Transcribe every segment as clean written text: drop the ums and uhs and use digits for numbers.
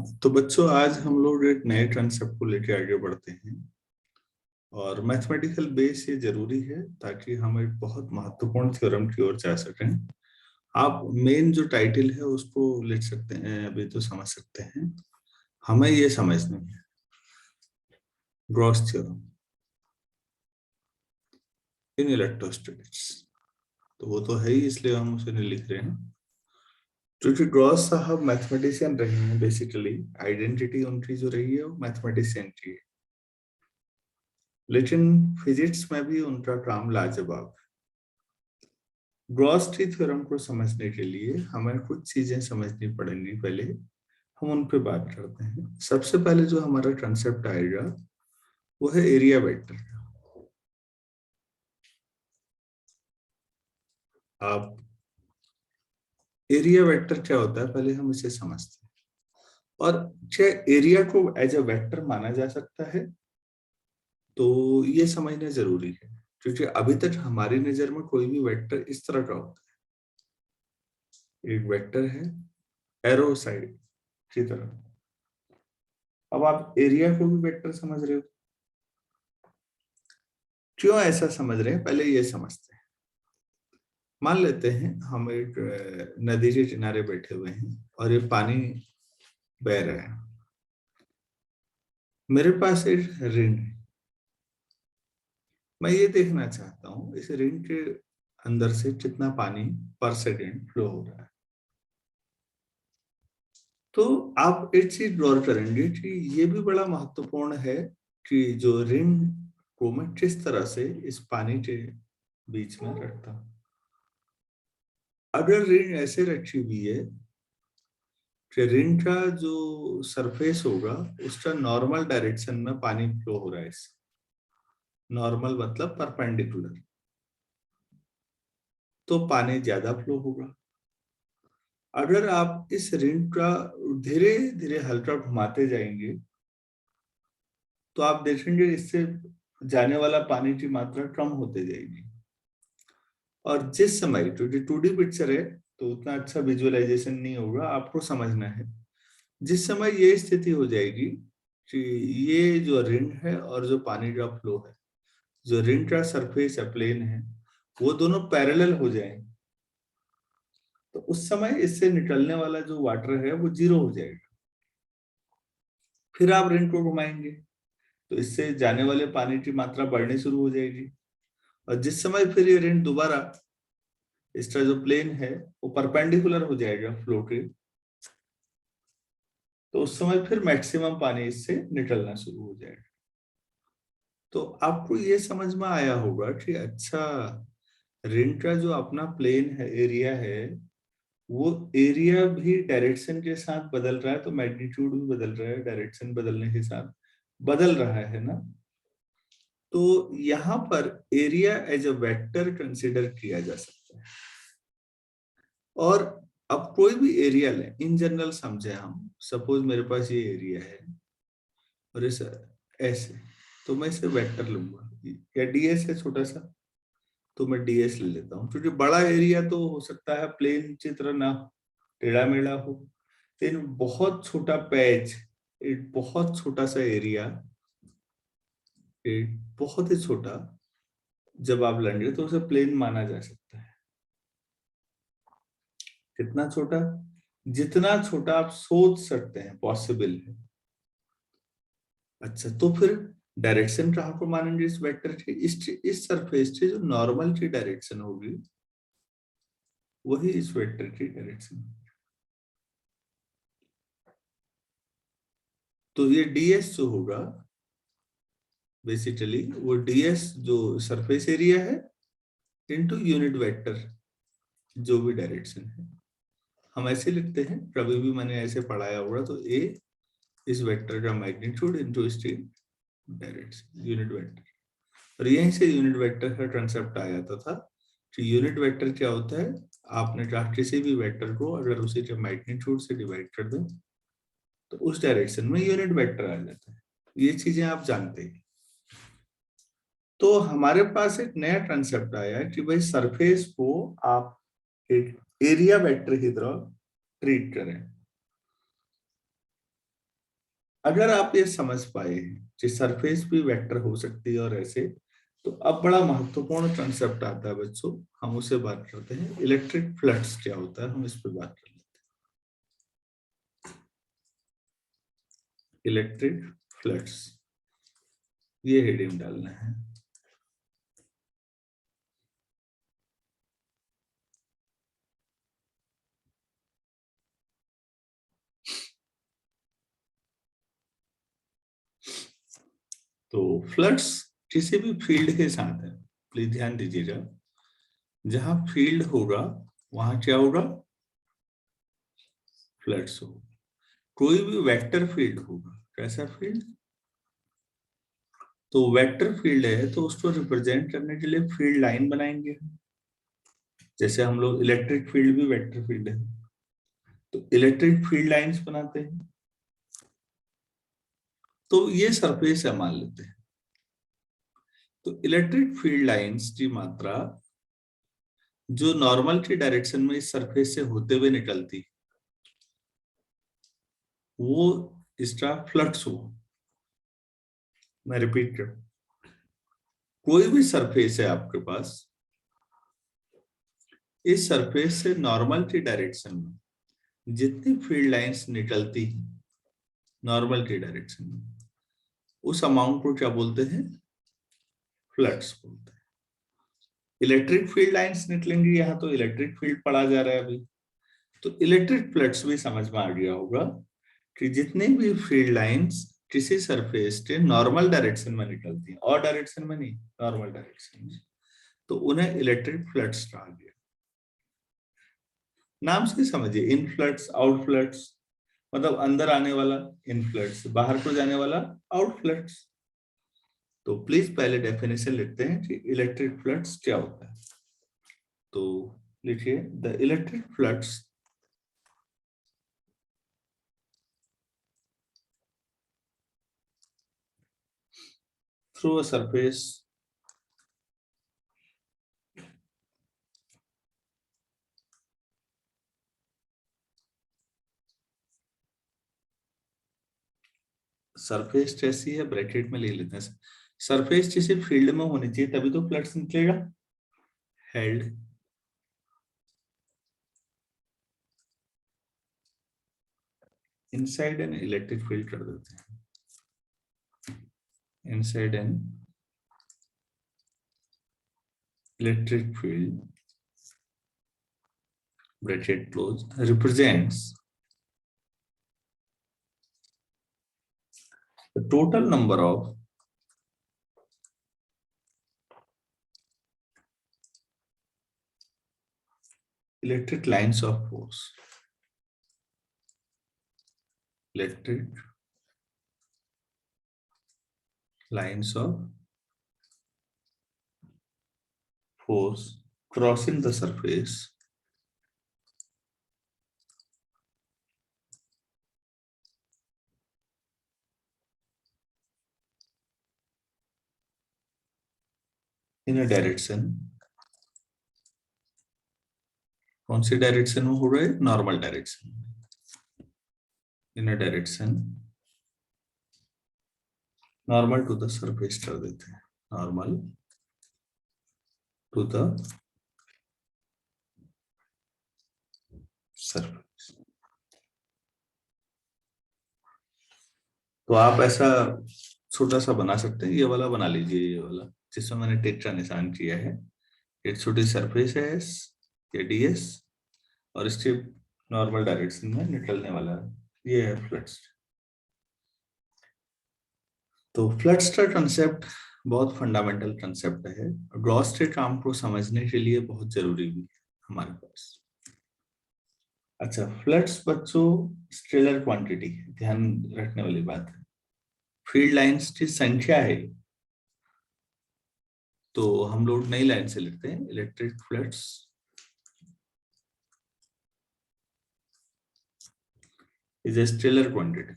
तो बच्चों, आज हम लोग एक नए कंसेप्ट को लेकर आगे बढ़ते हैं। और मैथमेटिकल बेस ये जरूरी है ताकि हम एक बहुत महत्वपूर्ण थ्योरम की ओर जा सकें। आप मेन जो टाइटल है उसको लिख सकते हैं, अभी तो समझ सकते हैं। हमें ये समझना है ग्रॉस थ्योरम इन इलेक्ट्रोस्टैटिक्स। तो वो तो है ही, इसलिए हम उसे नहीं लिख रहे हैं। क्योंकि ग्रॉस साहब मैथमेटिशियन रहे हैं, बेसिकली आइडेंटिटी उनकी जो रही है वो मैथमेटिशियन की है, लेकिन फिजिक्स में भी उनका काम लाजवाब है। ग्रॉस ट्री थ्योरम को समझने के लिए हमें कुछ चीजें समझनी पड़ेंगी। पहले हम उन पे बात करते हैं। सबसे पहले जो हमारा कंसेप्ट आएगा वो है एरिया वेक्टर का। आप एरिया वेक्टर क्या होता है पहले हम इसे समझते हैं। और क्या एरिया को एज अ वेक्टर माना जा सकता है, तो ये समझना जरूरी है। क्योंकि अभी तक हमारी नजर में कोई भी वेक्टर इस तरह का होता है, एक वेक्टर है एरो साइड की तरह। अब आप एरिया को भी वेक्टर समझ रहे हो। क्यों ऐसा समझ रहे हैं, पहले ये समझते हैं। मान लेते हैं हम एक नदी के किनारे बैठे हुए हैं और ये पानी बह रहा है। मेरे पास एक रिंग है। मैं ये देखना चाहता हूँ इस रिंग के अंदर से कितना पानी पर सेकेंड फ्लो हो रहा है। तो आप एक चीज गौर करेंगे कि ये भी बड़ा महत्वपूर्ण है कि जो रिंग को मैं किस तरह से इस पानी के बीच में रखता हूँ। अगर रिंग ऐसे रखी हुई है कि रिंग का जो सरफेस होगा उसका नॉर्मल डायरेक्शन में पानी फ्लो हो रहा है, इससे नॉर्मल मतलब परपेंडिकुलर, तो पानी ज्यादा फ्लो होगा। अगर आप इस रिंग का धीरे धीरे हल्का घुमाते जाएंगे तो आप देखेंगे इससे जाने वाला पानी की मात्रा कम होते जाएगी। और जिस समय, क्योंकि 2D पिक्चर है तो उतना अच्छा विजुअलाइजेशन नहीं होगा, आपको समझना है। जिस समय ये स्थिति हो जाएगी कि ये जो रिंग है और जो पानी का फ्लो है, जो रिंग का सरफेस है, प्लेन है, वो दोनों पैरेलल हो जाएंगे, तो उस समय इससे निकलने वाला जो वाटर है वो जीरो हो जाएगा। फिर आप रिंग को घुमाएंगे तो इससे जाने वाले पानी की मात्रा बढ़नी शुरू हो जाएगी। और जिस समय फिर ये रिंग दोबारा, इसका जो प्लेन है वो परपेंडिकुलर हो जाएगा फ्लो के, तो उस समय फिर मैक्सिमम पानी इससे निकलना शुरू हो जाएगा। तो आपको ये समझ में आया होगा कि अच्छा, रिंग का जो अपना प्लेन है, एरिया है, वो एरिया भी डायरेक्शन के साथ बदल रहा है, तो मैग्नीट्यूड भी बदल रहा है, डायरेक्शन बदलने के साथ बदल रहा है ना। तो यहाँ पर area as a vector consider किया जा सकता है। और अब कोई भी एरिया लें, इन जनरल समझे हम, सपोज मेरे पास ये एरिया है और इस ऐसे, तो मैं इसे वेक्टर लूंगा। या डीएस है छोटा सा, तो मैं डीएस ले लेता हूँ। क्योंकि बड़ा एरिया तो हो सकता है प्लेन चित्र ना हो, टेढ़ा मेढ़ा हो, लेकिन बहुत छोटा पैच, एक बहुत छोटा सा एरिया, एक बहुत ही छोटा, जब आप लेंगे तो उसे प्लेन माना जा सकता है। कितना छोटा? जितना छोटा आप सोच सकते हैं पॉसिबल है। अच्छा, तो फिर डायरेक्शन कहाँ को मानेंगे इस वेक्टर की? इस सरफेस की जो नॉर्मल की डायरेक्शन होगी वही इस वेक्टर की डायरेक्शन। तो ये डीएस जो होगा, बेसिकली वो डीएस जो सरफेस एरिया है इनटू यूनिट वेक्टर, जो भी डायरेक्शन है। हम ऐसे लिखते हैं, कभी भी मैंने ऐसे पढ़ाया होगा, तो ए इस वेक्टर का मैग्नीट्यूड इनटू इसकी डायरेक्शन, यूनिट वेक्टर। और यहीं से यूनिट वेक्टर का कंसेप्ट आ जाता था कि यूनिट वेक्टर क्या होता है। आपने कहा किसी भी वेक्टर को अगर उसी के मैग्नीट्यूड से डिवाइड कर दें तो उस डायरेक्शन में यूनिट वेक्टर आ जाता है। ये चीजें आप जानते हैं। तो हमारे पास एक नया कंसेप्ट आया कि भाई सरफेस को आप एक एरिया वेक्टर की तरह ट्रीट करें। अगर आप ये समझ पाए कि सरफेस भी वेक्टर हो सकती है और ऐसे, तो अब बड़ा महत्वपूर्ण कंसेप्ट आता है बच्चों, हम उसे बात करते हैं इलेक्ट्रिक फ्लक्स क्या होता है, हम इस पर बात कर लेते हैं। इलेक्ट्रिक फ्लक्स, ये हेडिंग डालना है। तो फ्लक्स किसी भी फील्ड के साथ है, प्लीज ध्यान दीजिएगा, जहां फील्ड होगा वहां क्या होगा, फ्लक्स होगा। कोई भी वेक्टर फील्ड होगा, कैसा फील्ड, तो वेक्टर फील्ड है तो उसको रिप्रेजेंट करने के लिए फील्ड लाइन बनाएंगे। जैसे हम लोग इलेक्ट्रिक फील्ड भी वेक्टर फील्ड है, तो इलेक्ट्रिक फील्ड लाइंस बनाते हैं। तो ये सरफेस है मान लेते हैं, तो इलेक्ट्रिक फील्ड लाइंस की मात्रा जो नॉर्मल की डायरेक्शन में इस सरफेस से होते हुए निकलती, वो इसका फ्लक्स हो। मैं रिपीट कर, कोई भी सरफेस है आपके पास, इस सरफेस से नॉर्मल की डायरेक्शन में जितनी फील्ड लाइंस निकलती हैं नॉर्मल की डायरेक्शन में, उस अमाउंट को क्या बोलते हैं, फ्लक्स बोलते हैं। इलेक्ट्रिक फील्ड लाइंस निकलेंगी, यहाँ तो इलेक्ट्रिक फील्ड पढ़ा जा रहा है अभी, तो इलेक्ट्रिक फ्लक्स भी समझ में आ गया होगा कि जितनी भी फील्ड लाइंस किसी सरफेस के नॉर्मल डायरेक्शन में निकलती हैं, और डायरेक्शन में नहीं, नॉर्मल डायरेक्शन में, तो उन्हें इलेक्ट्रिक फ्लक्स कहा गया। नाम से समझिए, इनफ्लक्स आउटफ्लक्स, मतलब अंदर आने वाला इनफ्लक्स, बाहर को जाने वाला आउटफ्लक्स। तो प्लीज पहले डेफिनेशन लिखते हैं कि इलेक्ट्रिक फ्लक्स क्या होता है। तो लिखिए, the electric flux through a surface surface कैसी है, ब्रैकेट में ले लेते हैं, सरफेस किसी फील्ड में होनी चाहिए तभी तो फ्लक्स निकलेगा। Held inside an electric field कर देते हैं, inside an electric field bracket close represents the total number of electric lines of force, electric lines of force crossing the surface in a direction, कौन सी direction में हो रहा है, normal direction, in a direction normal to the surface कर देते हैं, normal to the surface. तो आप ऐसा छोटा सा बना सकते हैं, ये वाला बना लीजिए, ये वाला जिसमें मैंने टिक का निशान किया है, एक छोटी सरफेस है एस, ये ds, और इसके नॉर्मल डायरेक्शन में निकलने वाला ये है फ्लक्स। तो फ्लक्स का कंसेप्ट बहुत फंडामेंटल कंसेप्ट है, गॉस के काम को समझने के लिए बहुत जरूरी भी है हमारे पास। अच्छा, फ्लक्स बच्चों स्केलर क्वांटिटी है, ध्यान रखने वाली बात है, फील्ड लाइंस की संख्या है, तो हम लोग नई लाइन से लिखते हैं, electric flux is a scalar quantity,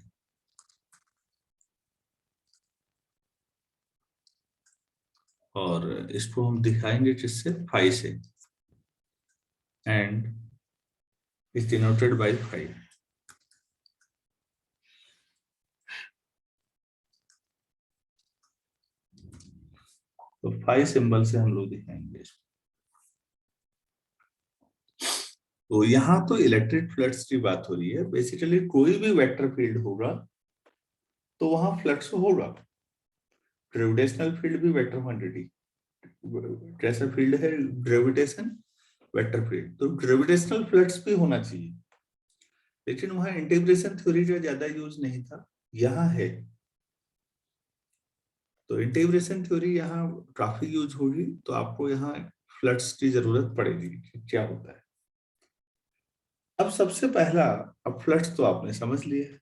और इसको हम दिखाएंगे किससे, फाई से, and is denoted by phi. तो 5 सिंबल से हम लोग दिखाएंगे इसको। तो यहाँ तो इलेक्ट्रिक फ्लक्स की बात हो रही है। बेसिकली कोई भी वेक्टर फील्ड होगा तो वहां फ्लक्स होगा। ग्रेविटेशनल फील्ड भी वेक्टर क्वांटिटी, कैसा फील्ड है ग्रेविटेशन, वेक्टर फील्ड, तो ग्रेविटेशनल फ्लक्स भी होना चाहिए। लेकिन वहां इंटीग्रेशन थ्योरी का ज्यादा यूज नहीं था, यहाँ है। तो इंटीग्रेशन थ्योरी यहाँ काफी यूज होगी, तो आपको यहाँ फ्लक्स की जरूरत पड़ेगी कि क्या होता है। अब सबसे पहला, अब फ्लक्स तो आपने समझ लिया,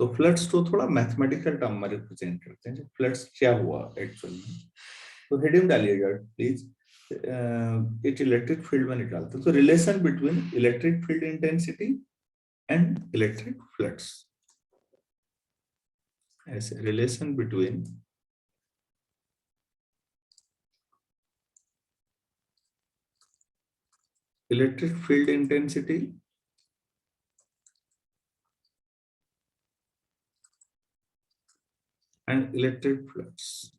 तो फ्लक्स को थोड़ा मैथमेटिकल टर्म में रिप्रेजेंट करते हैं, फ्लक्स क्या हुआ एक्चुअली में। तो हेडिंग डालिएगा प्लीज, एक इलेक्ट्रिक फील्ड में निकालते हैं। तो relation between electric field intensity and electric flux, ऐसे relation between electric field intensity and electric flux.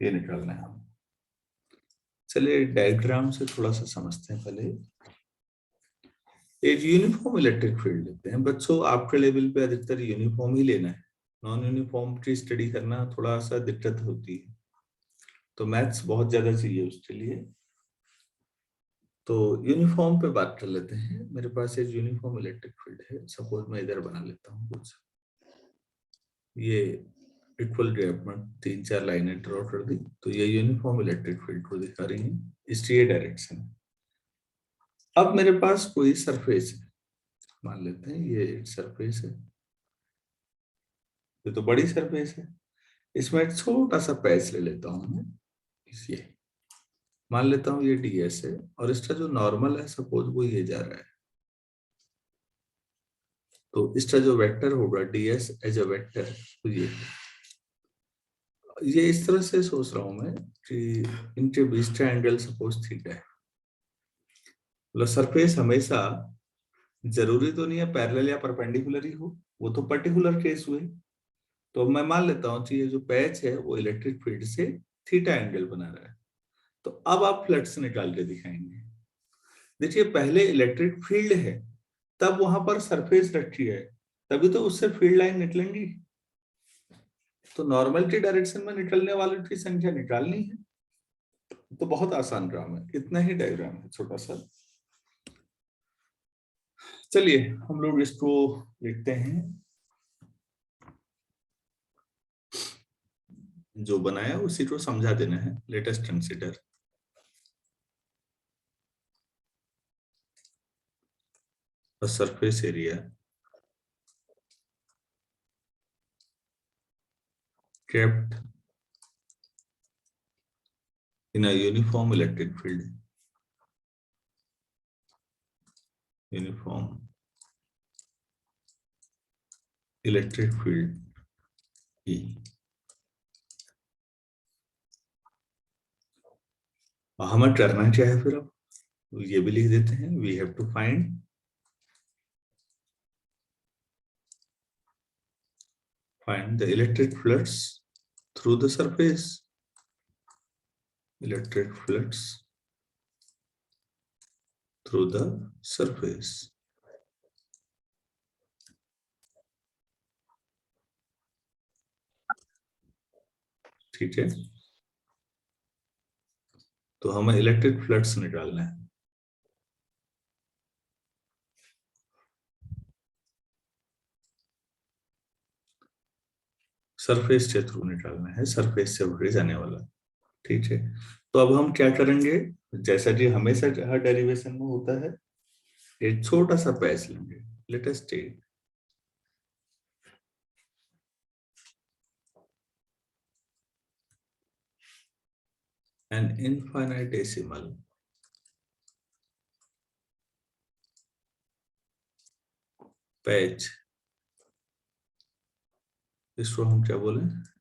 ये निकालना है हम। चलिए डायग्राम से थोड़ा सा समझते हैं पहले। एक यूनिफॉर्म इलेक्ट्रिक फील्ड लेते हैं। बच्चों आपके लेवल पे अधिकतर यूनिफॉर्म ही लेना है, नॉन यूनिफॉर्म की स्टडी करना थोड़ा सा दिक्कत होती है, तो मैथ्स बहुत ज्यादा चाहिए उसके लिए। तो यूनिफॉर्म पे बात कर लेते हैं। मेरे पास एक यूनिफॉर्म इलेक्ट्रिक फील्ड है, सपोज मैं इधर बना लेता हूँ कुछ, ये इक्वल गैप में 3-4 लाइनें ड्रॉ कर दी, तो ये यूनिफॉर्म इलेक्ट्रिक फील्ड को दिखा रही है, इसकी ये डायरेक्शन। अब मेरे पास कोई सरफेस है, मान लेते हैं ये एक सरफेस है, ये तो बड़ी सरफेस है। इसमें एक छोटा सा पैच ले लेता हूं मैं, ये मान लेता हूं ये ds है, और इसका जो नॉर्मल है सपोज वो ये जा रहा है। तो इसका जो वेक्टर होगा ds एज अ वेक्टर, तो ये इस तरह से सोच रहा हूं मैं कि इनके बीच का एंगल सपोज थीटा है। मतलब सरफेस हमेशा जरूरी तो नहीं है पैरेलल या परपेंडिकुलर ही हो, वो तो पर्टिकुलर केस हुए। तो मैं मान लेता हूँ कि ये जो पैच है वो इलेक्ट्रिक फील्ड से थीटा एंगल बना रहा है। तो अब आप फ्लक्स निकाल के दिखाएंगे। देखिए पहले इलेक्ट्रिक फील्ड है, तब वहां पर सरफेस रखी है, तभी तो उससे फील्ड लाइन निकलेंगी। तो नॉर्मल की डायरेक्शन में निकलने वालों की संख्या निकालनी है। तो बहुत आसान काम है, इतना ही डायग्राम है छोटा सा। चलिए हम लोग इसको लिखते हैं, जो बनाया उसी को समझा देना है। Latest consider a surface area kept in a uniform electric field, uniform electric field E। हमें करना क्या है फिर, अब ये भी लिख देते हैं, we have to find the electric flux through the surface, electric flux through the surface। ठीक है, तो हमें इलेक्ट्रिक फ्लक्स निकालना है। सरफेस के थ्रू निकालना है, सरफेस से होकर जाने वाला। ठीक है, तो अब हम क्या करेंगे, जैसा कि हमेशा हर डेरिवेशन में होता है, एक छोटा सा पैच लेंगे। Let us take an infinitesimal patch, इसको हम क्या बोले,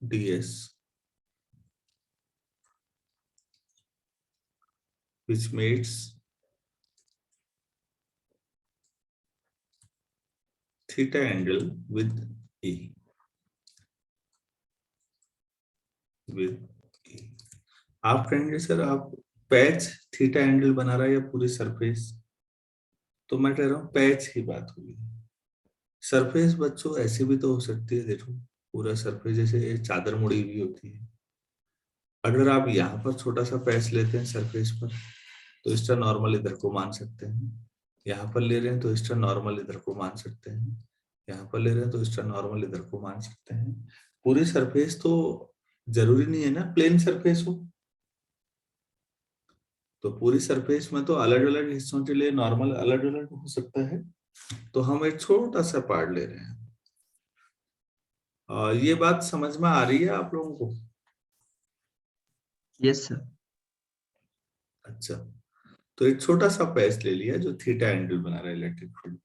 ds, which meets theta angle with E. आप कहेंगे सर आप पैच थीटा एंगल बना रहा है या पूरी सरफेस, तो मैं कह रहा हूँ पैच की बात हुई। सरफेस बच्चों ऐसे भी तो हो सकती है, देखो पूरा सरफेस जैसे चादर मुड़ी हुई होती है। अगर आप यहाँ पर छोटा सा पैच लेते हैं सरफेस पर, तो इसका नॉर्मल इधर को मान सकते हैं। यहाँ पर ले रहे हैं तो इसका नॉर्मल इधर को मान सकते हैं। यहाँ पर ले रहे हैं तो इसका नॉर्मल इधर को मान सकते हैं। पूरी सरफेस तो जरूरी नहीं है ना प्लेन सरफेस हो, तो पूरी सरफेस में तो अलग अलग हिस्सों के लिए नॉर्मल अलग अलग हो सकता है। तो हम एक छोटा सा पार्ट ले रहे हैं। ये बात समझ में आ रही है आप लोगों को? Yes sir. अच्छा, तो एक छोटा सा पैच ले लिया जो थीटा एंगल बना रहा है इलेक्ट्रिक फील्ड।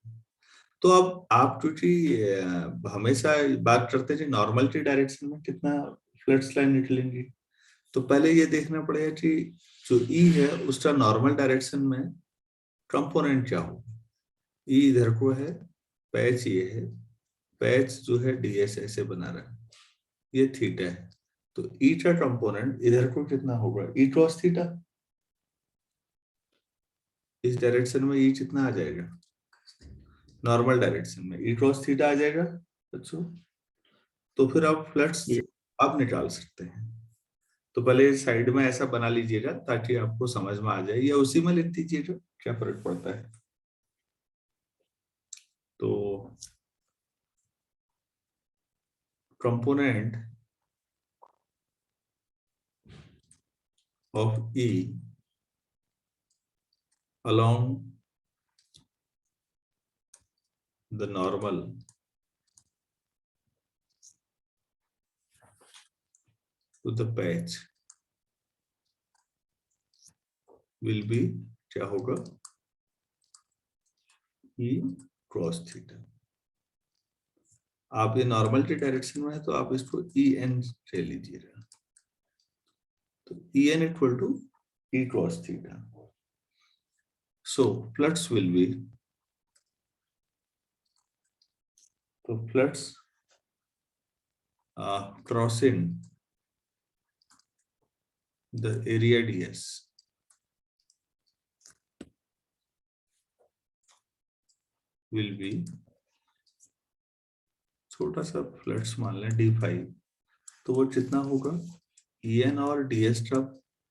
तो अब आप क्योंकि हमेशा बात करते थे नॉर्मल की डायरेक्शन में कितना फ्लड्स लाइन निकलेंगी, तो पहले ये देखना पड़ेगा कि जो ई है उसका नॉर्मल डायरेक्शन में कंपोनेंट क्या होगा। ई इधर को है, पैच ये है, पैच जो है डीएस ऐसे बना रहा है, ये थीटा है, तो ई का कंपोनेंट इधर को कितना होगा, ई क्रॉस थीटा। इस डायरेक्शन में ई कितना आ जाएगा, नॉर्मल डायरेक्शन में ई क्रॉस थीटा आ जाएगा बच्चों। तो फिर आप फ्लड्स आप निकाल सकते हैं। तो पहले साइड में ऐसा बना लीजिएगा ताकि आपको समझ में आ जाए, या उसी में लिख दीजिएगा, क्या फर्क पड़ता है। तो component of E along the normal to the patch will be क्या होगा, ई क्रॉस थीटा। आप ये नॉर्मल की डायरेक्शन में है तो आप इसको ई एन ले लीजिएगा, तो E n equal to E cos theta. So flux will be, तो flux crossing the area ds will be, छोटा सा फ्लक्स मान लें d5, तो वो कितना होगा, en और ds का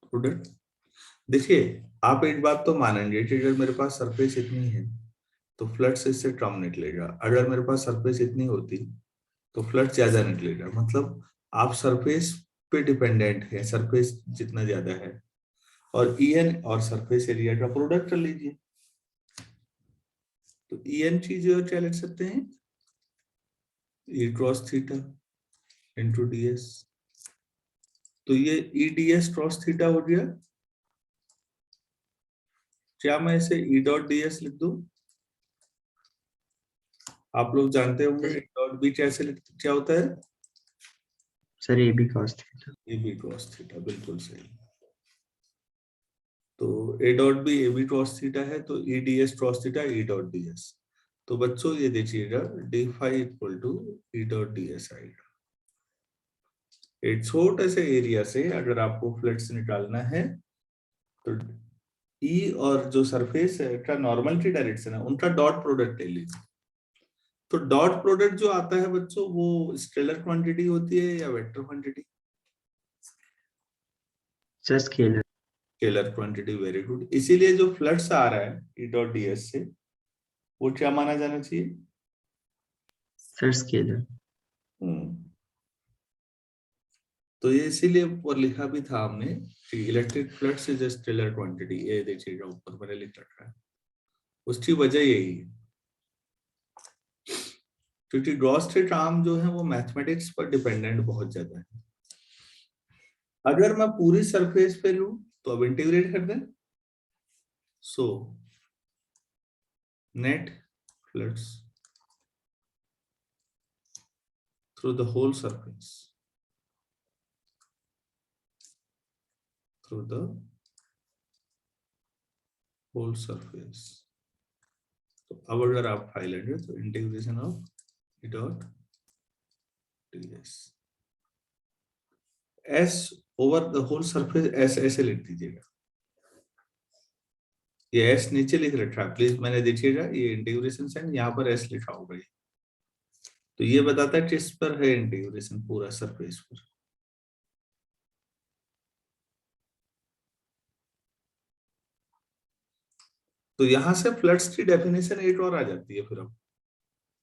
प्रोडक्ट। देखिए आप एक बात तो मानेंगे कि अगर मेरे पास सरफेस इतनी है तो फ्लक्स इससे कम निकलेगा, अगर मेरे पास सरफेस इतनी होती तो फ्लक्स ज्यादा निकलेगा। मतलब आप सरफेस पे डिपेंडेंट है, सरफेस जितना ज्यादा है, और en और सरफेस एरिया का प्रोडक्ट कर लीजिए। तो en चीज क्या लिख सकते हैं, ई क्रॉस थीटा इंटू ds। तो ये ई ds क्रॉस थीटा हो गया। क्या मैं इसे ई डॉट ds लिख दूं? आप लोग जानते होंगे ई डॉट बी कैसे लिखते, क्या होता है sir A B cos theta. A B cos theta, बिल्कुल सही। तो A dot B A B cos theta है, तो E ds cos theta E dot ds। तो बच्चों ये देखिएगा d5 equal to E dot ds आएगा। एक छोटे से एरिया से अगर आपको फ्लक्स निकालना है तो ई और जो सरफेस है का नॉर्मल की डायरेक्शन है उनका डॉट प्रोडक्ट ले लीजिए। तो डॉट प्रोडक्ट जो आता है बच्चों वो स्केलर क्वांटिटी होती है या vector quantity? Sir scalar. Scalar quantity, very good. इसीलिए जो फ्लक्स आ रहा है ई डॉट ds से वो क्या माना जाना चाहिए, सर स्केलर। तो ये इसीलिए ऊपर लिखा भी था हमने कि electric flux is a scalar quantity. ये देखिएगा ऊपर मैंने लिख रखा है, उसकी वजह यही है क्योंकि गॉस के काम जो है वो मैथमेटिक्स पर डिपेंडेंट बहुत ज्यादा है। अगर मैं पूरी सरफेस पे लूं तो अब इंटीग्रेट कर दें, so net flux through the whole surface, through the whole surface. तो अब अगर आप फाइल लेंगे तो integration of dot ds s over the whole surface s ऐसे लिख दीजिएगा। ये s नीचे लिख रखा है, प्लीज मैंने देखिएगा, ये इंटीग्रेशन साइन यहाँ पर s लिखा होगा ये, तो ये बताता है किस पर है इंटीग्रेशन, पूरा सरफेस पर। तो यहां से फ्लड्स की डेफिनेशन एक और आ जाती है फिर अब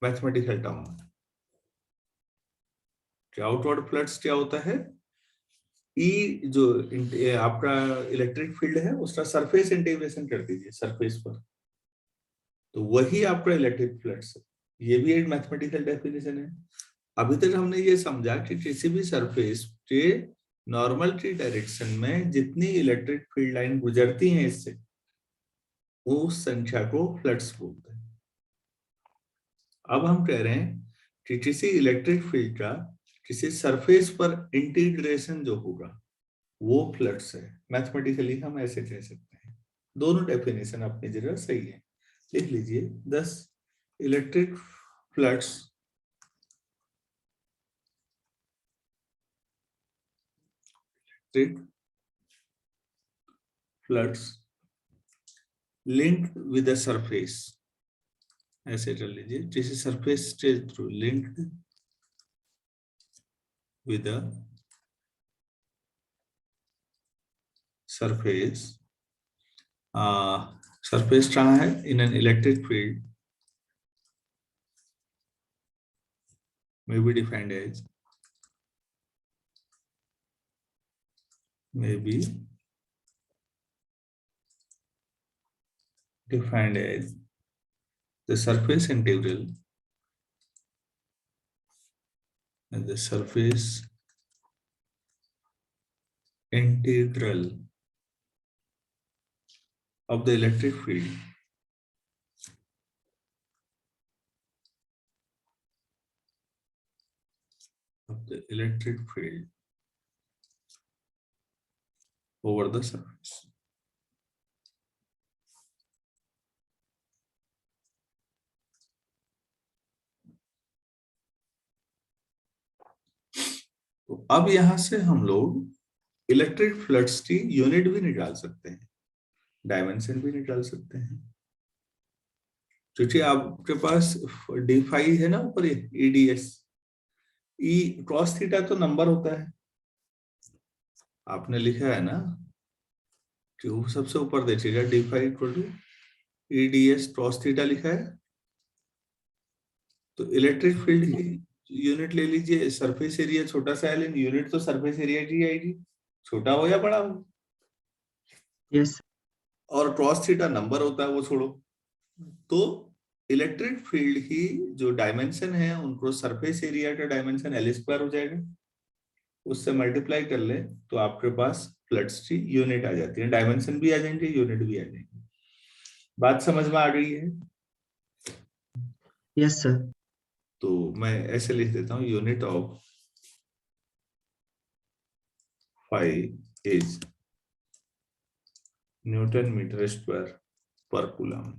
मैथमेटिकल टर्म में। आउटवर्ड फ्लड्स क्या होता है, ई जो आपका इलेक्ट्रिक फील्ड है उसका सरफेस इंटीग्रेशन कर दीजिए सरफेस पर, तो वही आपका इलेक्ट्रिक फ्लड्स है। ये भी एक मैथमेटिकल डेफिनेशन है। अभी तक हमने ये समझा कि किसी भी सरफेस के नॉर्मल की डायरेक्शन में जितनी इलेक्ट्रिक फील्ड लाइन गुजरती हैं इससे, उस संख्या को फ्लड्स बोलते हैं। अब हम कह रहे हैं कि किसी इलेक्ट्रिक फील्ड का किसी सरफेस पर इंटीग्रेशन जो होगा वो फ्लड्स है। मैथमेटिकली हम ऐसे कह सकते हैं। दोनों डेफिनेशन अपनी जगह सही है, लिख लीजिए। 10 electric floods linked with a surface, ऐसे कर लीजिए, किसी सरफेस के through linked with a surface, surface कहाँ है, in an electric field may be defined as the surface integral and the surface integral of the electric field over the surface. तो अब यहां से हम लोग इलेक्ट्रिक फ्लड्स की यूनिट भी निकाल सकते हैं, डायमेंशन भी निकाल सकते हैं, क्योंकि आपके पास डी फाई है ना ऊपर, ईडीएस, ई कॉस थीटा तो नंबर होता है, आपने लिखा है ना कि वो सबसे ऊपर देखिएगा, d phi equal to E ds cos theta लिखा है। तो इलेक्ट्रिक फील्ड की यूनिट ले लीजिए, सरफेस एरिया छोटा सा है, लेकिन यूनिट तो सरफेस एरिया की आएगी, छोटा हो या बड़ा हो। यस। और क्रॉस थीटा नंबर होता है, वो छोड़ो। तो इलेक्ट्रिक फील्ड की जो डायमेंशन है उनको सरफेस एरिया का डायमेंशन एल स्क्वायर हो जाएगा, उससे मल्टीप्लाई कर ले तो आपके पास फ्लड्स की यूनिट आ जाती है, डायमेंशन भी आ जाएंगे, यूनिट भी आ जाएंगे। बात समझ में आ गई है? Yes sir. तो मैं ऐसे लिख देता हूँ, unit of phi is newton metre square per coulomb.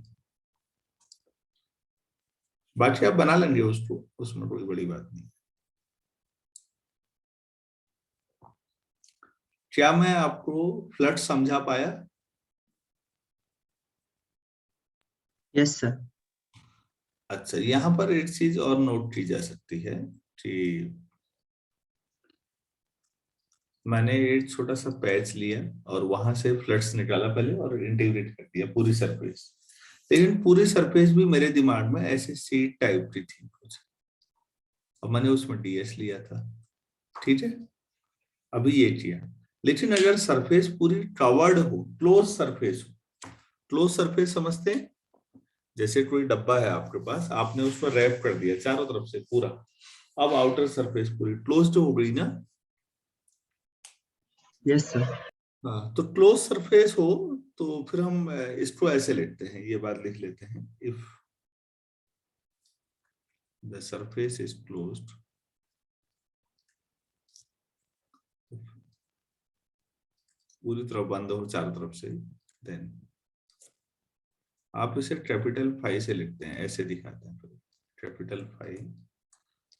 बाकी आप बना लेंगे उसको, उसमें कोई बड़ी बात नहीं। क्या मैं आपको फ्लड समझा पाया? Yes sir. अच्छा, यहाँ पर एक चीज और नोट की जा सकती है कि मैंने एक छोटा सा पैच लिया और वहां से फ्लड्स निकाला पहले और इंटीग्रेट कर दिया पूरी सरफेस, लेकिन पूरी सरफेस भी मेरे दिमाग में ऐसे सीट टाइप की थी कुछ, और मैंने उसमें डीएस लिया था, ठीक है, अभी ये किया। लेकिन अगर सरफेस पूरी कवर्ड हो, क्लोज सरफेस हो, क्लोज सरफेस समझते हैं, जैसे कोई डब्बा है आपके पास, आपने उस पर रैप कर दिया चारों तरफ से पूरा, अब आउटर सरफेस पूरी क्लोज हो गई ना। Yes sir. हाँ, तो क्लोज सरफेस हो तो फिर हम इसको ऐसे लेते हैं, ये बात लिख लेते हैं, if the surface is closed, पूरी तरफ बंद हो चारों तरफ से, देन आप इसे कैपिटल फाई से लिखते हैं, ऐसे दिखाते हैं, कैपिटल फाई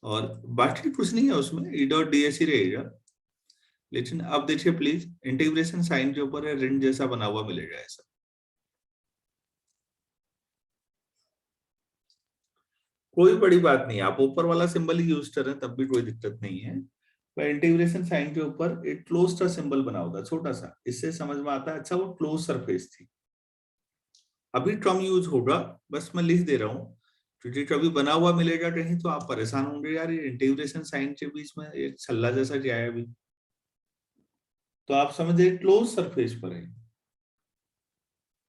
और बाकी कुछ नहीं है उसमें, ई डॉट डी एस ही रहेगा। लेकिन अब देखिए प्लीज, इंटीग्रेशन साइन के ऊपर है, ऋण जैसा बना हुआ मिलेगा ऐसा। कोई बड़ी बात नहीं, आप ऊपर वाला सिंबल ही यूज कर रहे हैं तब भी कोई दिक्कत नहीं है। पर इंटीग्रेशन साइन के ऊपर एक क्लोज का सिंबल बना होता है छोटा सा, इससे समझ में आता है अच्छा वो क्लोज सरफेस थी। अभी टर्म यूज होगा, बस मैं लिख दे रहा हूँ, क्योंकि कभी बना हुआ मिलेगा कहीं तो आप परेशान होंगे, यार ये इंटीग्रेशन साइन के बीच में एक छल्ला जैसा क्या है अभी। तो आप समझे क्लोज सरफेस पर है,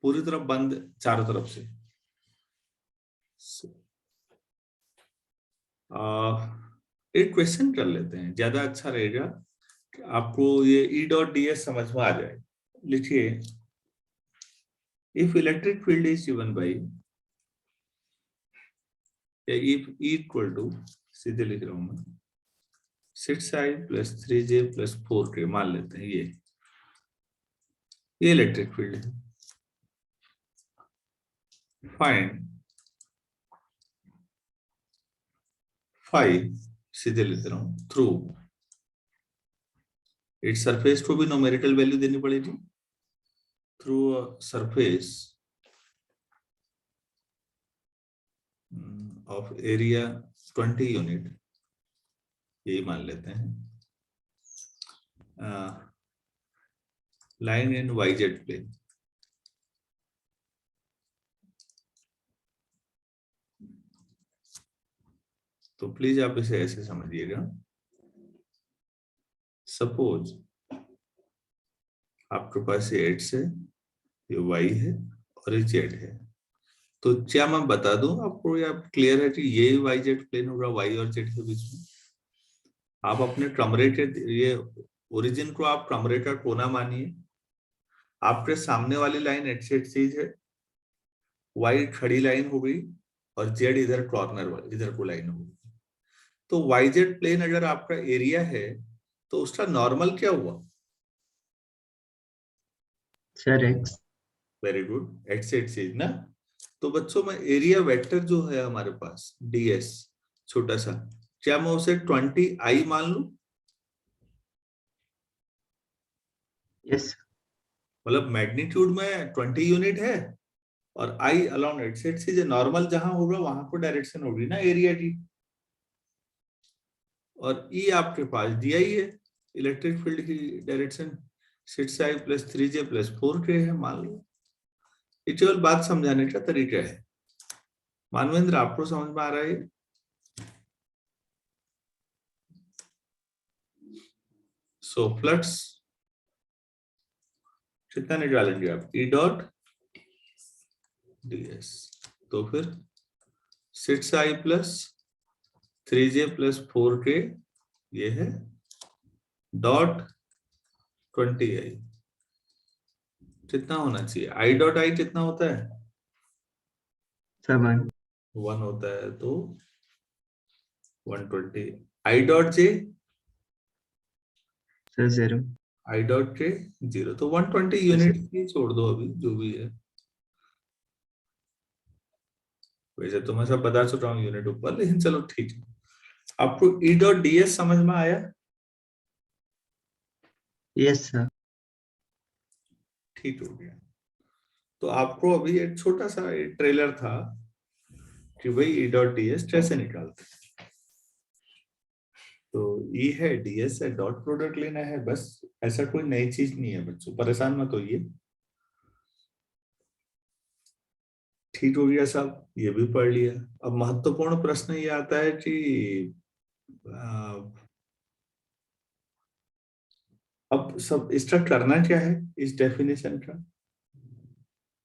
पूरी तरफ बंद चारों तरफ से। एक क्वेश्चन कर लेते हैं, ज्यादा अच्छा रहेगा, आपको ये ई डॉट डी एस समझ में आ जाए। लिखिए, if electric field is given by, if E equal to, सीधे लिख रहा हूं मैं, 6i plus 3j plus 4k, मान लेते हैं ये इलेक्ट्रिक फील्ड है। फाइंड 5, सीधे लिख रहा हूं, थ्रू इट्स सरफेस को भी न्यूमेरिकल वैल्यू देनी पड़ेगी, through surface of area 20 unit, यही मान लेते हैं, lying in y z plane. तो प्लीज आप इसे ऐसे समझिएगा, सपोज आपके पास ये एक्स है, ये वाई है और ये जेड है। तो क्या मैं बता दूं आपको, या क्लियर है कि ये वाई जेड प्लेन होगा वाई और जेड के बीच में। आप अपने कमरे के ये ओरिजिन को आप कमरे का कोना मानिए, आपके सामने वाली लाइन एक्स एक्सिस है, वाई खड़ी लाइन हो गई और जेड इधर कॉर्नर वाली इधर को लाइन होगी। तो वाई जेड प्लेन अगर आपका एरिया है तो उसका नॉर्मल क्या हुआ? Sir x. Very good, x axis ना। तो बच्चों में एरिया वेक्टर जो है हमारे पास ds छोटा सा, क्या मैं उसे 20i मान लूं? यस। मतलब मैग्नीट्यूड में 20 यूनिट है और i along x axis normal जहां होगा वहां पर डायरेक्शन होगी ना एरिया की। और ई आपके पास दिया ही है, इलेक्ट्रिक फील्ड की direction 6i plus 3j plus 4k है, मान लो। ये केवल बात समझाने का तरीका है। मानवेंद्र, आपको समझ में आ रहा है? सो फ्लक्स कितना निकालेंगे आप? ई डॉट ds, तो फिर 6i plus 3j plus 4k, ये है डॉट 20i। कितना होना चाहिए? i डॉट i कितना होता है? 7। 1 होता है, तो 120। i dot j, sir 0। i dot k 0, तो 120 यस यूनिट सर। ही छोड़ दो अभी जो भी है। वैसे तो मैं सब बता चुका हूँ यूनिट ऊपर, लेकिन चलो ठीक है। आपको ई डॉट डी एस समझ में आया? Yes sir. ठीक हो गया। तो आपको अभी एक छोटा सा एक ट्रेलर था कि भाई ई डॉट डी एस कैसे निकालते हैं। तो ई है, डीएस है, डॉट प्रोडक्ट लेना है, बस। ऐसा कोई नई चीज नहीं है बच्चों, परेशान मत होइए। ठीक हो गया साहब, ये भी पढ़ लिया। अब महत्वपूर्ण प्रश्न ये आता है कि अब सब इसका करना क्या है, इस डेफिनेशन का।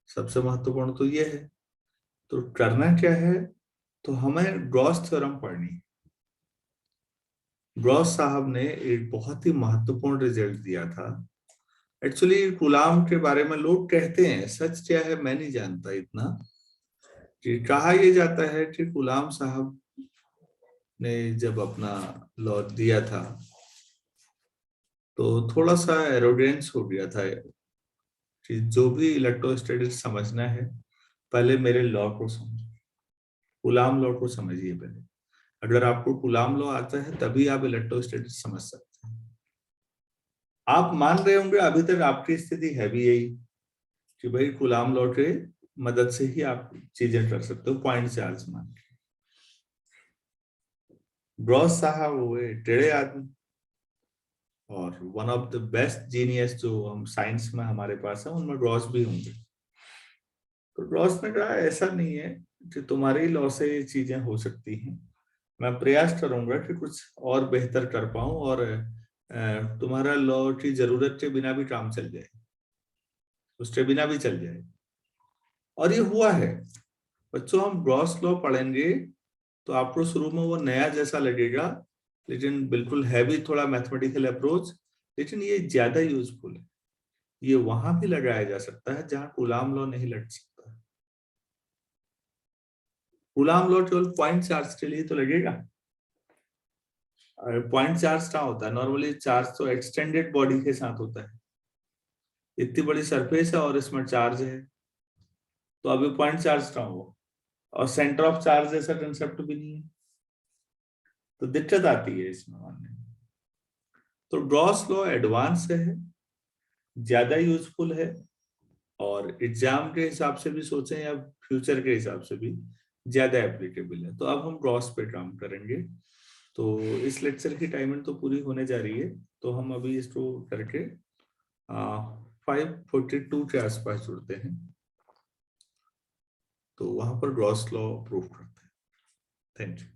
सबसे महत्वपूर्ण तो ये है, तो करना क्या है, तो हमें गॉस थ्योरम पढ़नी है। गॉस साहब ने एक बहुत ही महत्वपूर्ण रिजल्ट दिया था। एक्चुअली कूलाम के बारे में लोग कहते हैं, सच क्या है मैं नहीं जानता इतना, कि कहा यह जाता है कि कूलाम साहब ने जब अपना लॉ दिया था तो थोड़ा सा एरोगेंस हो गया था कि जो भी इलेक्ट्रोस्टैटिक्स समझना है पहले मेरे लॉ को समझो, कूलाम लॉ को समझिए पहले। अगर आपको कूलाम लॉ आता है तभी आप इलेक्ट्रोस्टैटिक्स समझ सकते हैं। आप मान रहे होंगे अभी तक आपकी स्थिति है भी यही कि भाई कूलाम लॉ के मदद से ही आप चीजें कर सकते हो, पॉइंट चार्ज मान के। गॉस साहब हुए टेढ़े आदमी और one of the best genius जो हम साइंस में हमारे पास है, उनमें गॉस भी होंगे। तो गॉस ने कहा ऐसा नहीं है कि तुम्हारी लॉ से ये चीजें हो सकती हैं, मैं प्रयास करूंगा कि कुछ और बेहतर कर पाऊं और तुम्हारा लॉ की जरूरत के बिना भी काम चल जाए, उसके बिना भी चल जाए। और ये हुआ है। बच्चों, हम गॉस लॉ पढ़ेंगे तो आपको शुरू में वो नया जैसा लगेगा, लेकिन बिल्कुल है भी थोड़ा मैथमेटिकल अप्रोच, लेकिन ये ज्यादा यूजफुल है। ये वहां भी लगाया जा सकता है जहां कूलाम लॉ नहीं लग सकता। कूलाम लॉ केवल पॉइंट चार्ज के लिए तो लगेगा। पॉइंट चार्ज क्या होता है? नॉर्मली चार्ज तो एक्सटेंडेड बॉडी के साथ होता है। इतनी बड़ी सरफेस है और इसमें चार्ज है, तो अभी पॉइंट चार्ज क्या होगा? और सेंटर ऑफ चार्ज जैसा कंसेप्ट भी नहीं है, तो दिक्कत आती है इसमें मानने में। तो गॉस लॉ एडवांस है, ज्यादा यूजफुल है, और एग्जाम के हिसाब से भी सोचें या फ्यूचर के हिसाब से भी ज्यादा एप्लीकेबल है। तो अब हम गॉस पे काम करेंगे। तो इस लेक्चर की टाइमिंग तो पूरी होने जा रही है, तो हम अभी इसको करके 5:42 के आसपास जुड़ते हैं, तो वहां पर गॉस लॉ प्रूव करते हैं। Thank you.